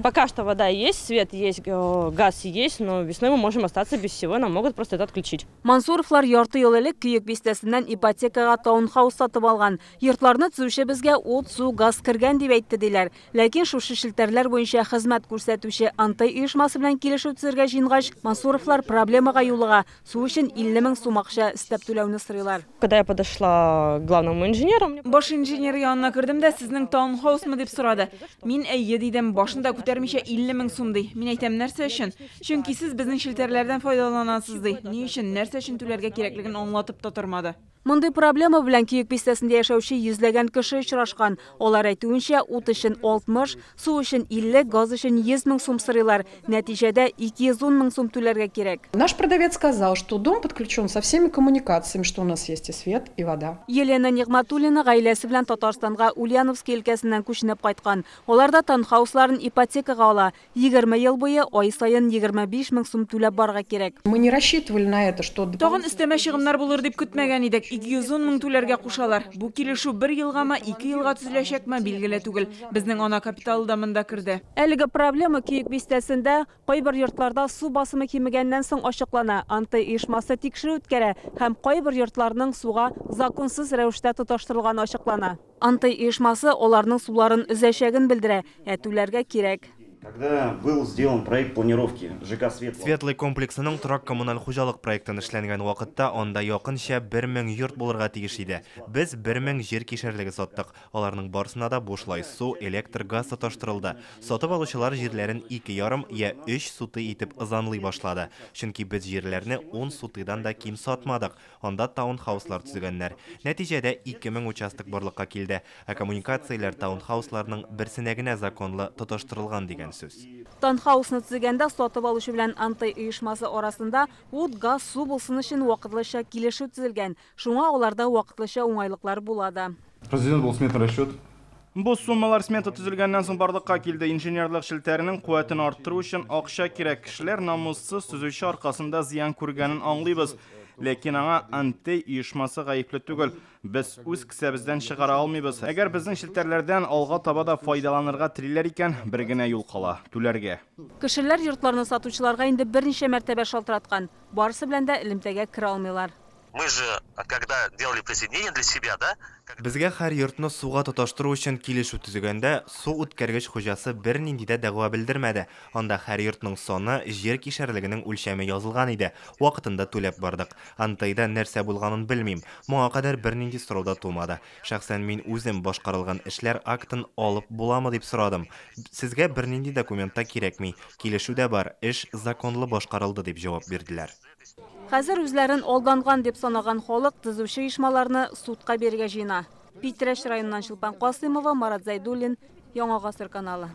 Пока что вода есть, свет есть, газ есть, но весной мы можем остаться без всего, нам могут просто это отключить. Мансуровлар ярты ел элек күйік бистесінен ипотекаға таунхаус сатып алған. Йортларны түзүші бізге от, су, газ кірген деп әйтті дейлер. Ләкин шушы шілтерлер бойынша хезмәт күрсәтүче Антай оешмасы белән килешү төзергә җыенган Мансуровлар проблемага юлыга су өчен 50 000 сум акча истәп түләүне сорыйлар. Когда я подошла к главному инженеру, Баш инженер янына кердем дә, сезнең таунхаусмы дип сорады. Мин әйе дидем, башында күтәрмичә 50 000 сум ди. Мин әйтәм, нәрсә өчен? Чөнки сез безнең шелтәрләрдән файдаланасыз ди. Ни өчен, нәрсә өчен түләргә кирәклеген аңлатып та тормады. Мондый проблема белән күйік бистәсендә яшәүче йөзләгән кеше очрашкан. Алар әйтүенчә, ут өчен 60, су өчен 50, газ өчен 100 000 сум сорыйлар. Нәтиҗәдә 210 000 сум түләргә кирәк. Наш продавец сказал, что дом подключен со всеми коммуникациями, что у нас есть и свет, и вода. Елена Нигъматуллина гаиләсе белән Татарстанга Ульяновский өлкәсеннән күченеп кайткан. Аларда таунхаусларын ипотекага ала. 20 ел буе ай сайын 25 000 сум түләп барга кирәк. Мы не рассчитывали на это, что... Тагын өстәмә чыгымнар булыр дип көтмәгән идек. 210 000 түләргә кушалар. Бу килешү 1 елгамы, 2 елга төзеләчәкме билгеле түгел. Безнең ана капиталы да монда керде. Әлеге проблема күйік бистәсендә кайбер йортларда су басымы кимегәннән соң ачыклана. Антай оешмасы тикшерү үткәрә һәм кайбер йортларның суга законсыз рәвештә тоташтырылганы ачыклана. Антай оешмасы аларның суларын үзәчәген белдерә, түләргә кирәк. Когда был сделан проект планировки ЖК Светлый комплексының торак коммуналь хуҗалык проектын эшләнгән вакытта анда якынча 1000 йорт булырга тиеш иде. Без 1000 җир кишәрлеге саттык. Аларның барысына да бушлай су, электр, газ тоташтырылды. Сатып алучылар җирләрен 2,5 я 3 суты итеп ызанлый башлады. Чөнки без җирләрне 10 сутыдан да ким сатмадык. Анда таунхауслар төзегәннәр. Нәтиҗәдә 2000 участок барлыкка килде. Коммуникацияләр таунхаусларның берсенә генә законлы тоташтырылган дигән сөз. Таунхаусны төзегәндә сатып алучы белән Антай оешмасы арасында ут, газ, су булсын өчен вакытлыча килешү төзелгән. Шуңа аларда вакытлыча уңайлыклар булады. Президент был сметный расчет. Бу суммалар смета төзелгәннән соң барлыкка килде. Инженерлык шелтәренең куәтен арттыру өчен акча кирәк. Кешеләр намуссыз төзүче аркасында зыян күргәнен аңлыйбыз. Ләкин аңа Антай оешмасы гаепле түгел. Без үз кесәбездән чыгара алмыйбыз. Әгәр безнең шелтәрләрдән алга таба да файдаланырга телиләр икән, бер генә юл кала – түләргә. Кешеләр йортларны сатучыларга инде берничә мәртәбә шалтыраткан. Барысы белән дә элемтәгә кирә алмыйлар. Мы же, когда делали присоединение для себя, да? Безгә һәр йортны суга тоташтыру өчен килешү төзегәндә су үткәргеч хуҗасы бернинди дә дәгъва белдермәде. Анда һәр йортның саны, җир кишәрлегенең үлчәме язылган иде. Вакытында түләп бардык. Антайда нәрсә булганын белмим. Моңа кадәр бернинди сорау да тумады. Шәхсән мин үзем башкарылган эшләр актын алып буламы дип сорадым. Сезгә бернинди документта кирәкми. Килешү дә бар, эш законлы башкарылды дип җавап бирделәр. Хәзер үзләрен алданган дип санаган халык төзүче оешмаларны судка бирергә җыена. Питрәш районыннан Чулпан Касыймова, Марат Зайдуллин, Яңа Гасыр каналы.